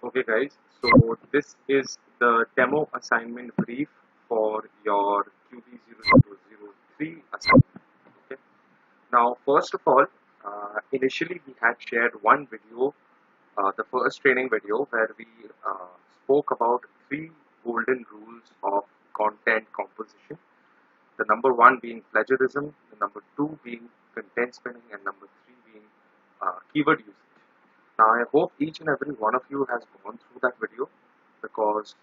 Okay guys, so this is the demo assignment brief for your QB0003 assignment. Okay. Now first of all, initially we had shared one video, the first training video where we spoke about three golden rules of content composition. The number one being plagiarism, the number two being content spinning, and number three being keyword usage. Now, I hope each and every one of you has gone through that video because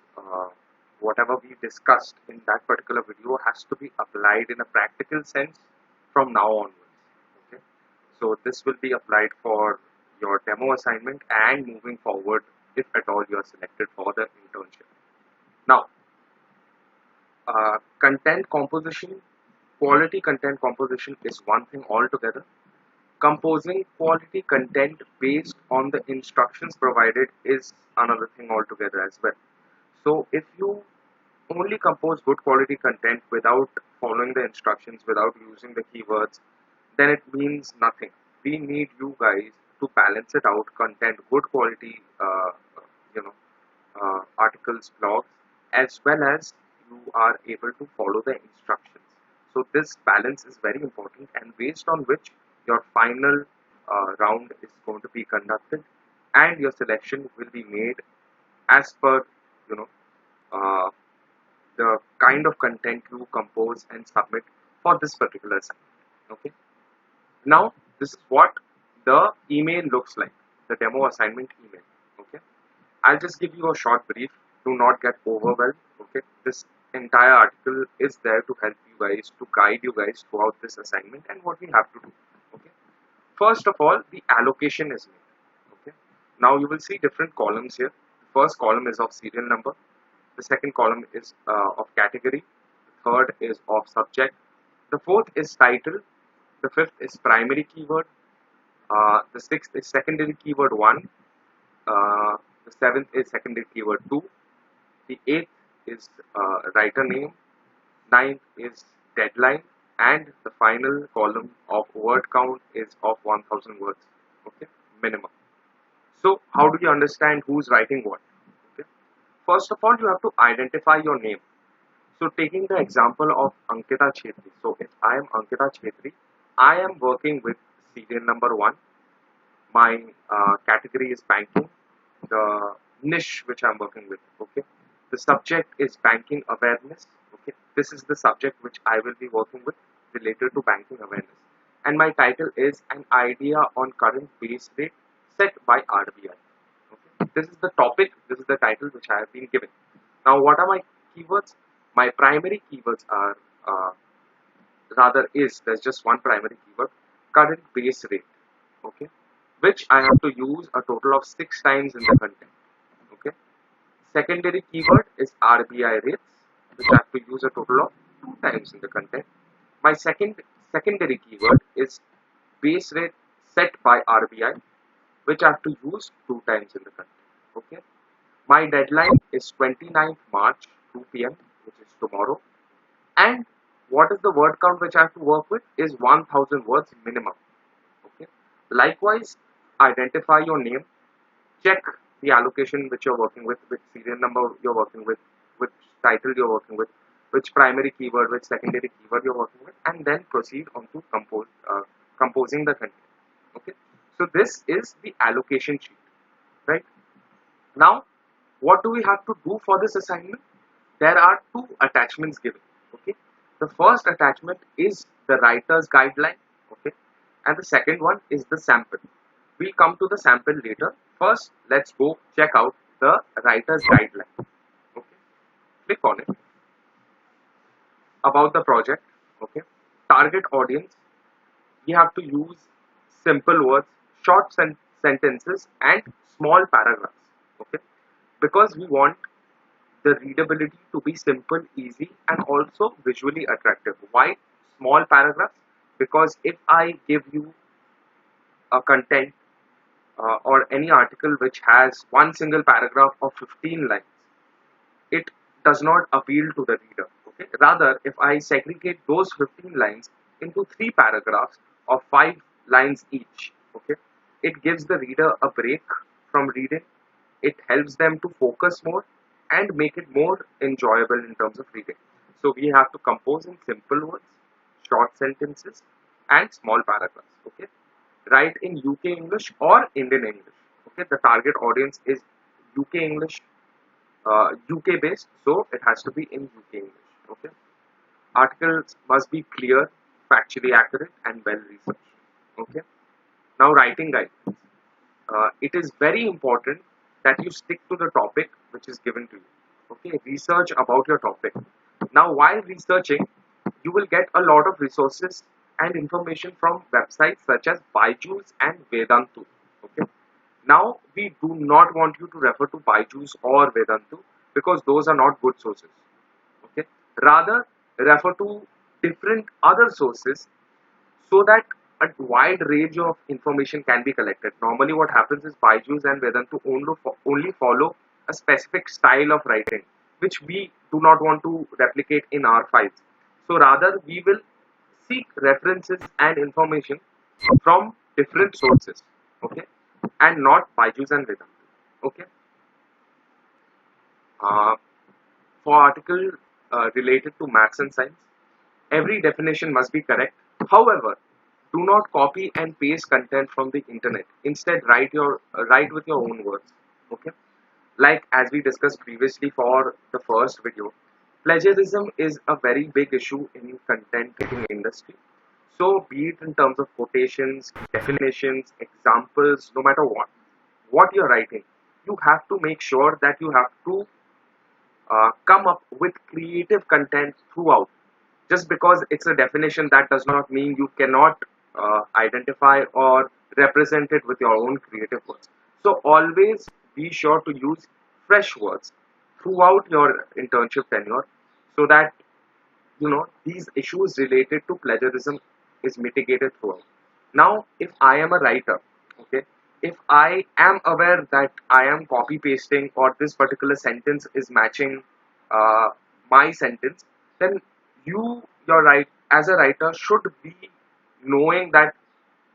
whatever we discussed in that particular video has to be applied in a practical sense from now onwards. Okay, so this will be applied for your demo assignment and moving forward if at all you are selected for the internship. Now, content composition, quality content composition is one thing altogether. Composing quality content based on the instructions provided is another thing altogether as well. So if you only compose good quality content without following the instructions, without using the keywords, then it means nothing. We need you guys to balance it out, content, good quality, articles, blogs, as well as you are able to follow the instructions. So this balance is very important, and based on which your final round is going to be conducted, and your selection will be made as per you know uh, the kind of content you compose and submit for this particular assignment. Okay. Now this is what the email looks like, the demo assignment email. Okay. I'll just give you a short brief. Do not get overwhelmed. Okay. This entire article is there to help you guys, to guide you guys throughout this assignment and what we have to do. Okay. First of all, the allocation is made. Okay. Now you will see different columns here. The first column is of serial number. The second column is of category. The third is of subject. The fourth is title. The fifth is primary keyword. The sixth is secondary keyword 1. The seventh is secondary keyword 2. The eighth is writer name. Ninth is deadline. And the final column of word count is of 1000 words. Okay, minimum. So how do you understand who's writing what? Okay. First of all, you have to identify your name. So taking the example of Ankita Chhetri. So if I am Ankita Chhetri, I am working with serial number 1. My category is banking. The niche which I'm working with. Okay. The subject is banking awareness. Okay. This is the subject which I will be working with related to banking awareness. And my title is an idea on current base rate set by RBI. Okay. This is the topic. This is the title which I have been given. Now, what are my keywords? My primary keywords are there's just one primary keyword, current base rate. Okay, which I have to use a total of 6 times in the content. Okay. Secondary keyword is RBI rates, which I have to use a total of 2 times in the content. My secondary keyword is base rate set by RBI, which I have to use 2 times in the content. Okay. My deadline is 29th March 2 p.m., which is tomorrow. And what is the word count which I have to work with is 1000 words minimum. Okay. Likewise, identify your name, check the allocation which you're working with serial number you're working with, which title you're working with, which primary keyword, which secondary keyword you're working with, and then proceed on to composing the content. Okay. So this is the allocation sheet, right? Now, what do we have to do for this assignment? There are 2 attachments given. Okay. The first attachment is the writer's guideline. Okay. And the second one is the sample. We'll come to the sample later. First, let's go check out the writer's guideline. Okay. Click on it. About the project. Okay. Target audience. We have to use simple words, short sentences, and small paragraphs. Okay. Because we want the readability to be simple, easy, and also visually attractive. Why small paragraphs? Because if I give you a content or any article which has one single paragraph of 15 lines, it does not appeal to the reader. Okay? Rather, if I segregate those 15 lines into 3 paragraphs of 5 lines each, okay, it gives the reader a break from reading. it helps them to focus more and make it more enjoyable in terms of reading. So we have to compose in simple words, short sentences, and small paragraphs. Okay, write in UK English or Indian English. Okay, the target audience is UK English, UK based, so it has to be in UK English. Okay, articles must be clear, factually accurate, and well researched. Okay, now writing guidelines. It is very important that you stick to the topic which is given to you. Okay, research about your topic. Now, while researching, you will get a lot of resources and information from websites such as Byju's and Vedantu. Okay. Now, we do not want you to refer to Byju's or Vedantu because those are not good sources. Okay. Rather, refer to different other sources so that a wide range of information can be collected. Normally, what happens is Byju's and Vedantu only follow a specific style of writing, which we do not want to replicate in our files. So rather, we will seek references and information from different sources, okay, and not Byju's and Vedantu, okay. Uh, for article related to maths and science, every definition must be correct. However, do not copy and paste content from the internet. Instead, write with your own words. Okay. Like as we discussed previously for the first video, plagiarism is a very big issue in content writing industry. So, be it in terms of quotations, definitions, examples, no matter what you're writing, you have to make sure that you have to come up with creative content throughout. Just because it's a definition, that does not mean you cannot identify or represent it with your own creative words. So always be sure to use fresh words throughout your internship tenure so that these issues related to plagiarism is mitigated throughout. Now, if I am a writer, okay, if I am aware that I am copy pasting or this particular sentence is matching uh, my sentence, then your right as a writer should be knowing that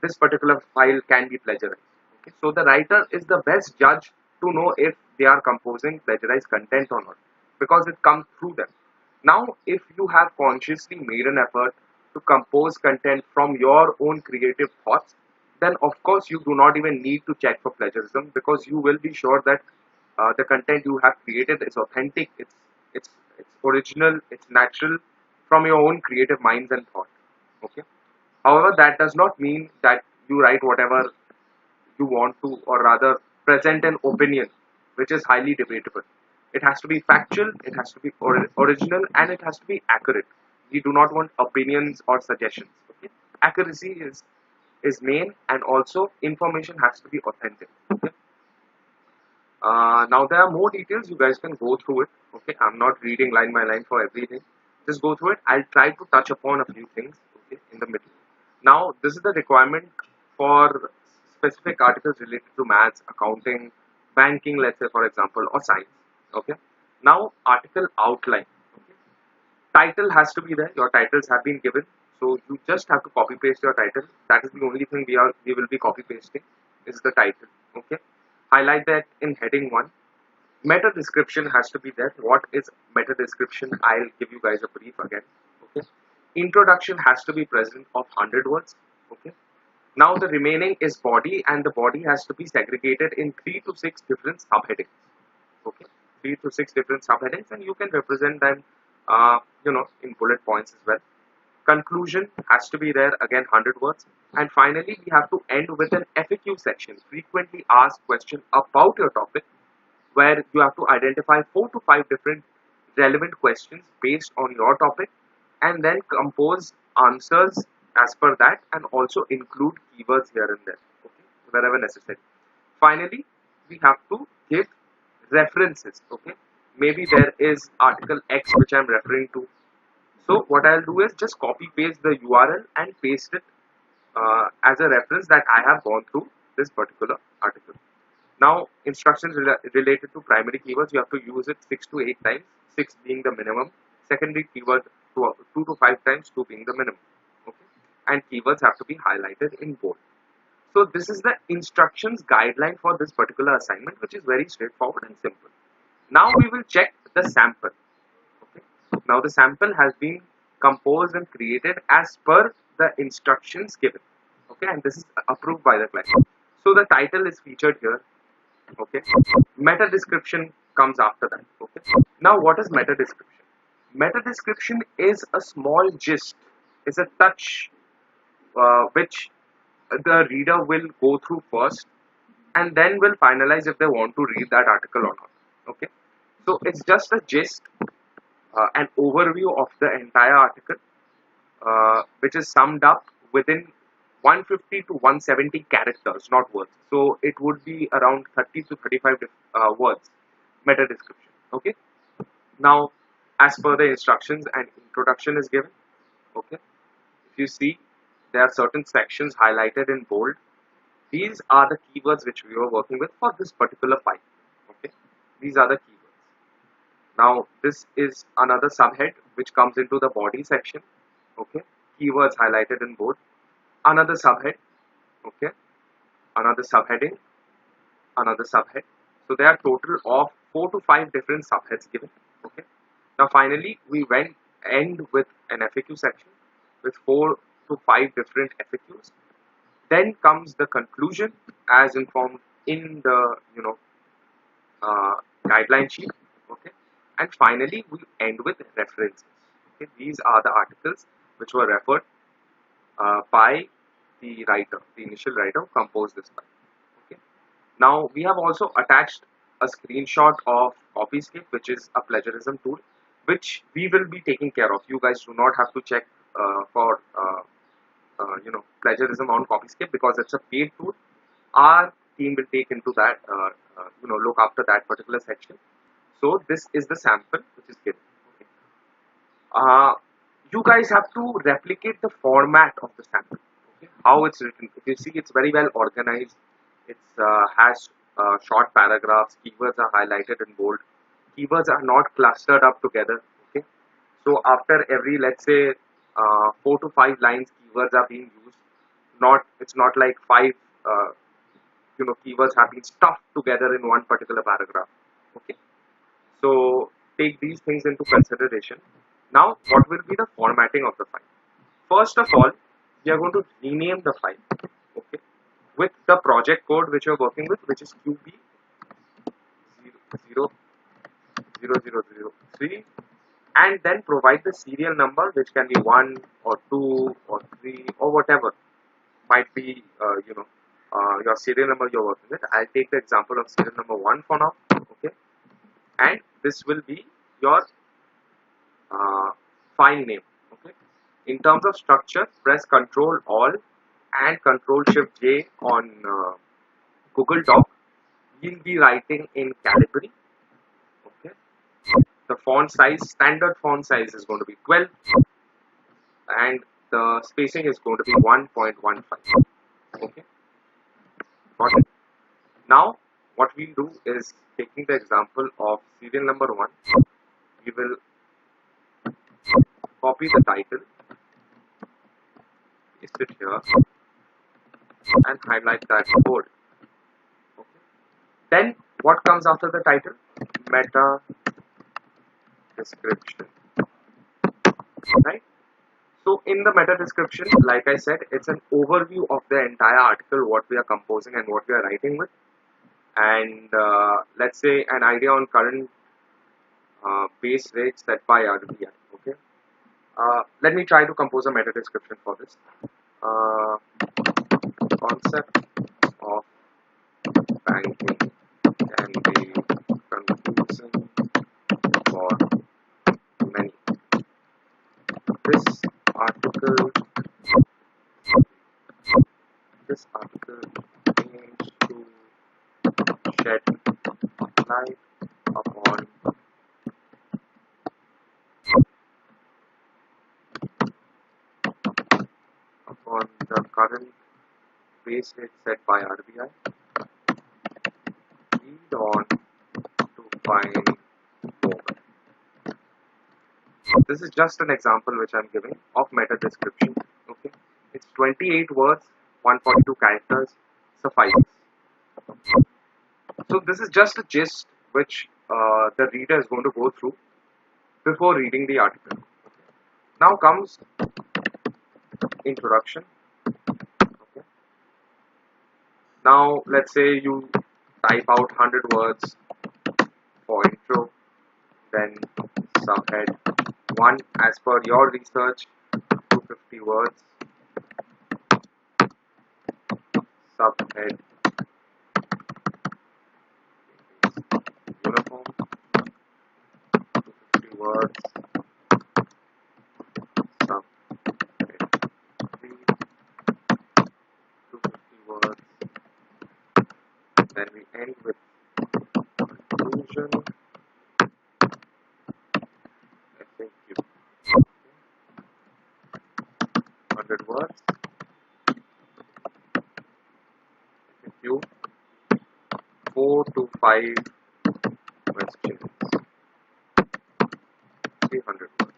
this particular file can be plagiarized. Okay? So the writer is the best judge to know if they are composing plagiarized content or not, because it comes through them. Now, if you have consciously made an effort to compose content from your own creative thoughts, then of course you do not even need to check for plagiarism, because you will be sure that the content you have created is authentic, it's original, it's natural from your own creative minds and thought. Okay. However, that does not mean that you write whatever you want to, or rather present an opinion which is highly debatable. It has to be factual, it has to be original, and it has to be accurate. We do not want opinions or suggestions. Okay? Accuracy is main, and also information has to be authentic. Okay? Now there are more details. You guys can go through it. Okay, I'm not reading line by line for everything. Just go through it. I'll try to touch upon a few things. Okay, in the middle. Now this is the requirement for specific articles related to maths, accounting, banking, let's say for example, or science. Okay. Now article outline. Okay. Title has to be there. Your titles have been given, so you just have to copy paste your title. That is the only thing we will be copy pasting is the title. Okay. Highlight that in heading 1. Meta description has to be there. What is meta description? I'll give you guys a brief again. Okay. Introduction has to be present of 100 words. Okay. Now the remaining is body, and the body has to be segregated in 3 to 6 different subheadings. Okay. 3 to 6 different subheadings, and you can represent them in bullet points as well. Conclusion has to be there, again 100 words. And finally, we have to end with an FAQ section, frequently asked question about your topic, where you have to identify 4 to 5 different relevant questions based on your topic, and then compose answers as per that, and also include keywords here and there, okay, wherever necessary. Finally, we have to give references. Okay, maybe there is article X which I'm referring to, so what I'll do is just copy paste the URL and paste it as a reference that I have gone through this particular article. Now, instructions related to primary keywords, you have to use it 6 to 8 times, 6 being the minimum. Secondary keyword 2 to 5 times, 2 being the minimum. Okay, and keywords have to be highlighted in bold. So this is the instructions guideline for this particular assignment, which is very straightforward and simple. Now we will check the sample. Okay. Now the sample has been composed and created as per the instructions given. Okay, and this is approved by the client. So the title is featured here. Okay, meta description comes after that. Okay, now what is meta description? Meta description is a small gist, is a touch which the reader will go through first and then will finalize if they want to read that article or not. Okay, so it's just a gist, an overview of the entire article, which is summed up within 150 to 170 characters, not words. So it would be around 30 to 35 words, meta description. Okay. Now, as per the instructions, an introduction is given. Okay. If you see, there are certain sections highlighted in bold. These are the keywords which we were working with for this particular file. Okay. These are the keywords. Now, this is another subhead which comes into the body section. Okay. Keywords highlighted in bold. Another subhead. Okay. Another subheading. Another subhead. So there are total of 4 to 5 different subheads given. Okay. Now finally we went end with an FAQ section with 4 to 5 different FAQs. Then comes the conclusion as informed in the guideline sheet. Okay. And finally we end with references. Okay. These are the articles which were referred by the writer, the initial writer who composed this file. Okay. Now we have also attached a screenshot of Copyscape, which is a plagiarism tool, which we will be taking care of. You guys do not have to check for plagiarism on Copyscape because it's a paid tool. Our team will take into that, look after that particular section. So this is the sample which is given. Okay. You guys have to replicate the format of the sample. Okay. How it's written. If you see, it's very well organized. It has short paragraphs. Keywords are highlighted in bold. Keywords are not clustered up together. Okay. So after every, let's say, 4 to 5 lines, keywords are being used. It's not like 5 keywords have been stuffed together in one particular paragraph. Okay. So take these things into consideration. Now, what will be the formatting of the file? First of all, we are going to rename the file. Okay, with the project code which you are working with, which is QB00003, and then provide the serial number, which can be 1 or 2 or 3 or whatever might be your serial number you're working with. I'll take the example of serial number 1 for now. Okay, and this will be your file name. Okay, in terms of structure, press Ctrl Alt and Ctrl Shift J on Google Doc. We'll be writing in Calibri. Okay, the font size, standard font size is going to be 12, and the spacing is going to be 1.15. Okay, got it. Now what we'll do is, taking the example of serial number 1, we will copy the title, paste it here, and highlight that bold. Okay. Then what comes after the title? Meta description. Right? So in the meta description, like I said, it's an overview of the entire article, what we are composing and what we are writing with, and let's say an idea on current base rates set by RBI. Okay. Let me try to compose a meta description for this. Concept of banking can be confusing for many. This article aims to shed light upon the current base rate set by RBI. Read on to find more. This is just an example which I'm giving of meta description. Okay, it's 28 words. 142 characters suffices. So this is just a gist which the reader is going to go through before reading the article. Now comes introduction. Okay. Now let's say you type out 100 words for intro, then subhead 1 as per your research, 250 words, subhead uniform, 250 words, subhead 3, 250 words, then we end with conclusion, FAQ, 100 words, FAQ, 4 to 5 questions, 300 words.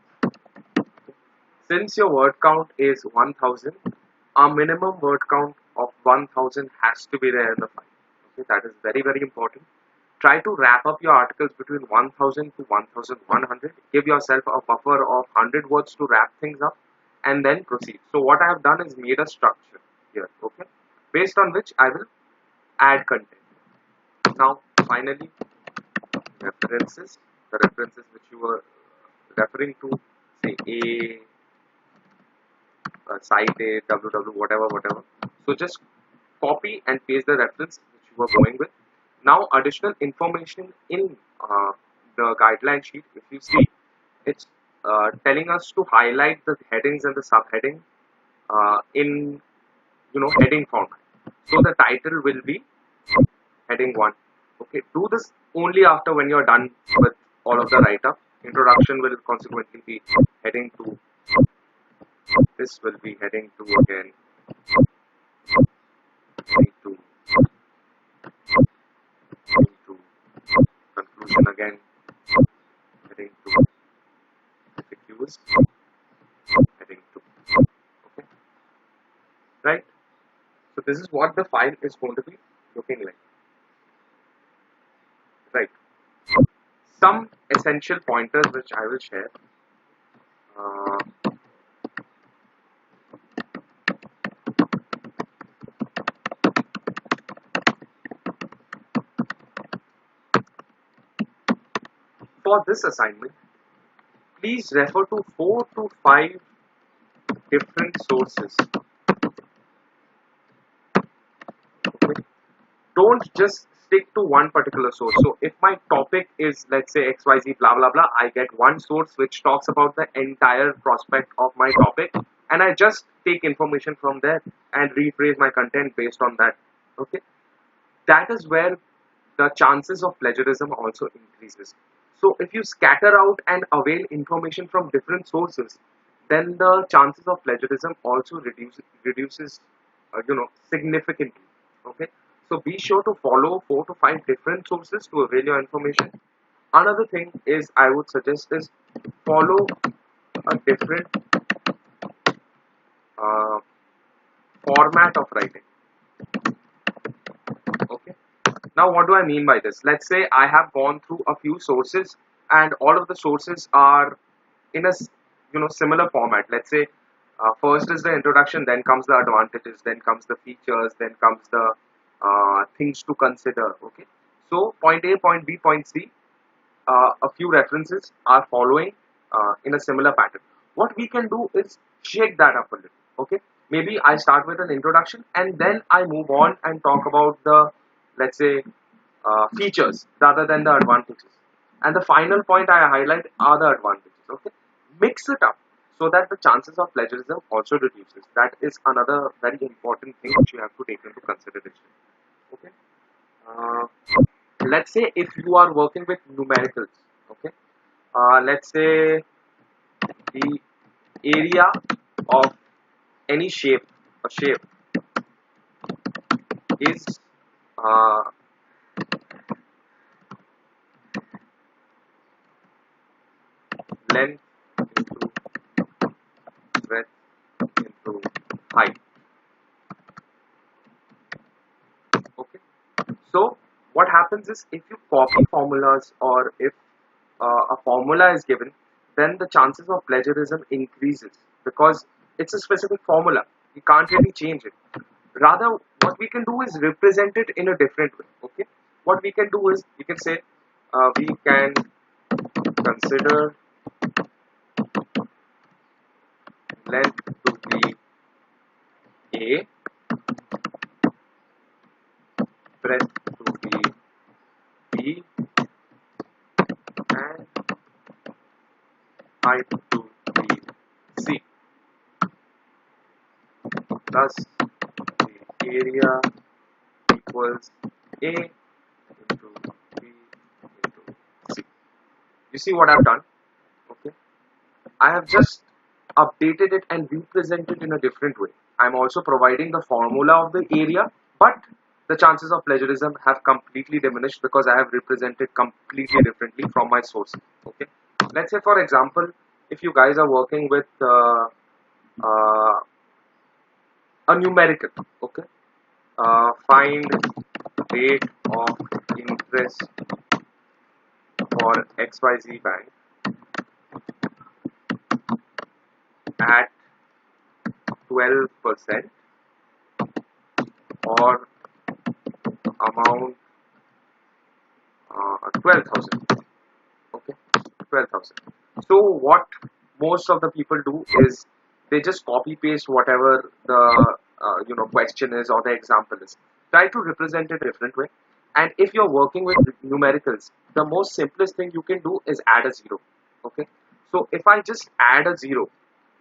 Since your word count is 1000, a minimum word count of 1000 has to be there in the file. Okay, that is very, very important. Try to wrap up your articles between 1000 to 1100. Give yourself a buffer of 100 words to wrap things up and then proceed. So what I have done is made a structure here, okay, based on which I will add content. Now, finally, references. The references which you were referring to, say site A, www, whatever. So just copy and paste the reference which you were going with. Now, additional information in the guideline sheet, if you see, it's telling us to highlight the headings and the subheading in heading format. So the title will be heading 1. Okay, do this only after when you're done with all of the write-up. Introduction will consequently be heading 2. This will be heading 2 again. Heading 2. Heading 2. Conclusion again. Heading 2. FAQs. Heading 2. Okay. Right? So this is what the file is going to be looking like. Right. Some essential pointers which I will share. For this assignment, please refer to 4 to 5 different sources. Okay. Don't just stick to one particular source. So if my topic is, let's say, XYZ blah blah blah, I get one source which talks about the entire prospect of my topic, and I just take information from there and rephrase my content based on that. Okay, that is where the chances of plagiarism also increases. So if you scatter out and avail information from different sources, then the chances of plagiarism also reduces significantly. Okay, so be sure to follow 4 to 5 different sources to avail your information. Another thing is I would suggest is follow a different uh, format of writing. Okay, now what do I mean by this? Let's say I have gone through a few sources and all of the sources are in a similar format. Let's say first is the introduction, then comes the advantages, then comes the features, then comes the things to consider. Okay, so point A, point B, point C, a few references are following in a similar pattern. What we can do is shake that up a little. Okay, maybe I start with an introduction and then I move on and talk about the, let's say, features rather than the advantages. And the final point I highlight are the advantages. Okay, mix it up so that the chances of plagiarism also reduces. That is another very important thing which you have to take into consideration. Okay. Uh, let's say if you are working with numericals, okay, let's say the area of any shape, a shape is uh, length into breadth into height. So what happens is if you copy formulas or if a formula is given, then the chances of plagiarism increases because it's a specific formula. You can't really change it. Rather, what we can do is represent it in a different way. Okay, what we can do is we can say we can consider length to be A, breadth to be B, and height to be C. Thus, the area equals A into B into C. You see what I've done? Okay, I have just updated it and represented it in a different way. I'm also providing the formula of the area, but the chances of plagiarism have completely diminished because I have represented completely differently from my source. Okay, let's say for example, if you guys are working with uh, a numerical, okay, find rate of interest for XYZ bank at 12% or amount 12,000. Okay, 12,000. So what most of the people do is they just copy paste whatever the question is or the example is. Try to represent it a different way. And if you're working with numericals, the most simplest thing you can do is add a zero. Okay, so if I just add a zero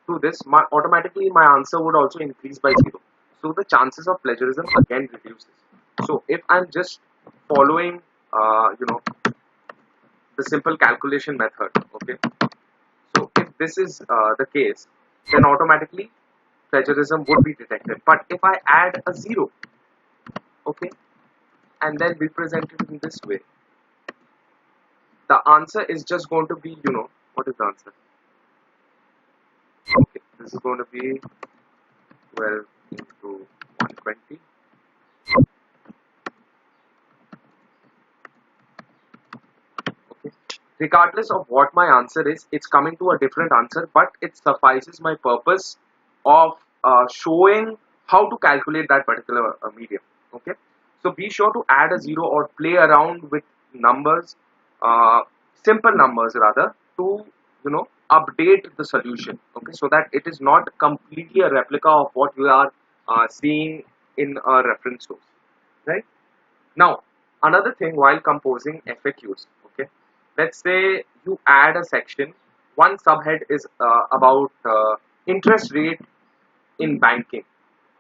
to this, automatically my answer would also increase by zero. So the chances of plagiarism again reduces. So if I'm just following, the simple calculation method, okay. So if this is the case, then automatically plagiarism would be detected. But if I add a zero, okay, and then represent it in this way, the answer is just going to be, what is the answer? Okay, this is going to be 12 into 120. Okay. Regardless of what my answer is, it's coming to a different answer, but it suffices my purpose of showing how to calculate that particular medium. Okay, so be sure to add a zero or play around with numbers, uh, simple numbers rather, to update the solution. Okay, so that it is not completely a replica of what you are seeing in a reference source, right? Now, another thing while composing FAQs, okay, let's say you add a section, one subhead is about interest rate in banking,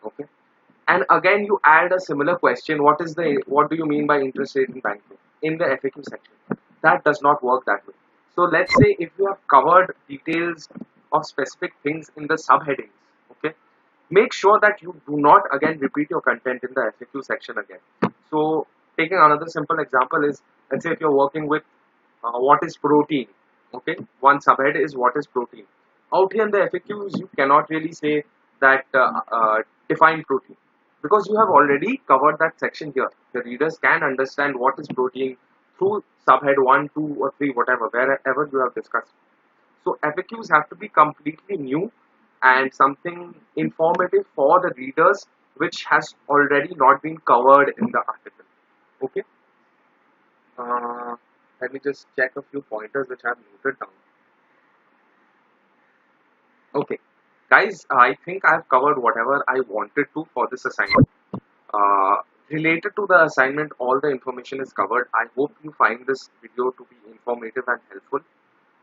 okay, and again you add a similar question, what do you mean by interest rate in banking in the FAQ section? That does not work that way. So let's say if you have covered details of specific things in the subheadings, okay, make sure that you do not again repeat your content in the FAQ section again. So taking another simple example is, let's say if you're working with what is protein, okay, one subhead is what is protein. Out here in the FAQs you cannot really say that define protein, because you have already covered that section here. The readers can understand what is protein through subhead 1, 2 or 3, whatever, wherever you have discussed. So FAQs have to be completely new and something informative for the readers, which has already not been covered in the article. Okay. Uh, Let me just check a few pointers which I have noted down. Okay, guys, I think I have covered whatever I wanted to for this assignment. Uh, Related to the assignment, all the information is covered. I hope you find this video to be informative and helpful.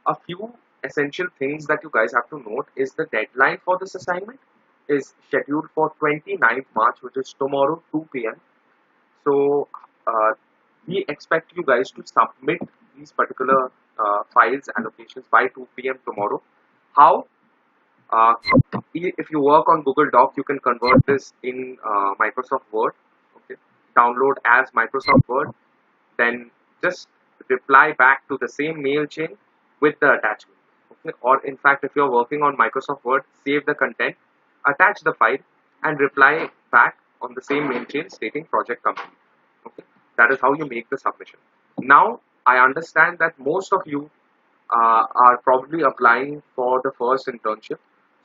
A few essential things that you guys have to note is the deadline for this assignment is scheduled for 29th March, which is tomorrow 2 p.m. So uh, we expect you guys to submit these particular files allocations by 2 p.m. tomorrow. How? Uh, if you work on Google Doc, you can convert this in Microsoft Word. Okay, download as Microsoft Word, then just reply back to the same mail chain with the attachment. Okay, or in fact, if you're working on Microsoft Word, save the content, attach the file, and reply back on the same mail chain stating project complete. Okay, That is how you make the submission. Now, I understand that most of you are probably applying for the first internship.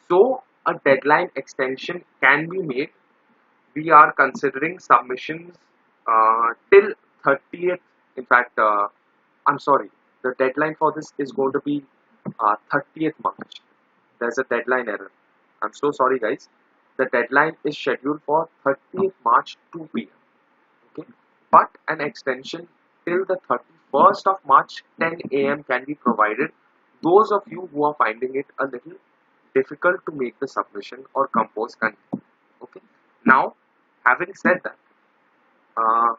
So, a deadline extension can be made. We are considering submissions till 30th. In fact, I'm sorry, the deadline for this is going to be 30th March. There's a deadline error. I'm so sorry, guys. The deadline is scheduled for 30th March 2 p.m. Okay, but an extension till the 31st of March 10 a.m. can be provided. Those of you who are finding it a little difficult to make the submission or compose content. Okay. Now, having said that, uh,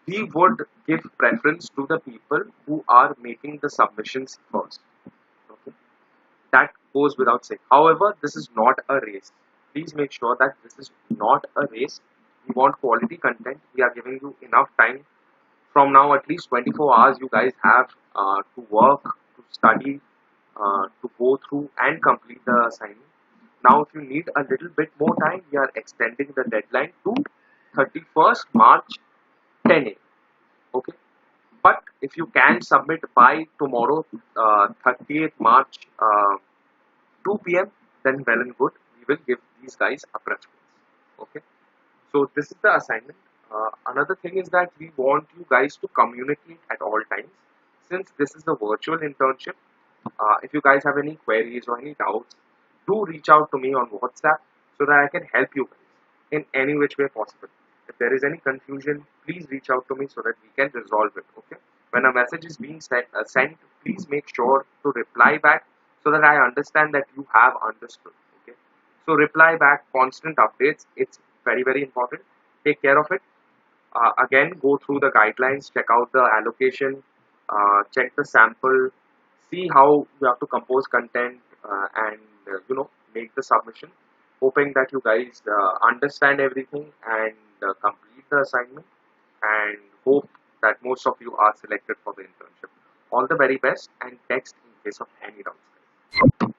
we would give preference to the people who are making the submissions first. Okay. That goes without saying. However, this is not a race. Please make sure that this is not a race. We want quality content. We are giving you enough time. From now, at least 24 hours, you guys have to work, to study, to go through and complete the assignment. Now, if you need a little bit more time, we are extending the deadline to 31st March 10 a.m. Okay. But if you can submit by tomorrow, 30th March, 2 p.m., then well and good. We will give these guys a preference. Okay. So this is the assignment. Another thing is that we want you guys to communicate at all times. Since this is the virtual internship, if you guys have any queries or any doubts, do reach out to me on WhatsApp so that I can help you guys in any which way possible. If there is any confusion, please reach out to me so that we can resolve it. Okay. When a message is being sent, please make sure to reply back so that I understand that you have understood. Okay. So reply back, constant updates. It's very, very important. Take care of it. Again, go through the guidelines, check out the allocation, check the sample, see how you have to compose content, and make the submission. Hoping that you guys understand everything and complete the assignment, and hope that most of you are selected for the internship. All the very best, and text in case of any doubts.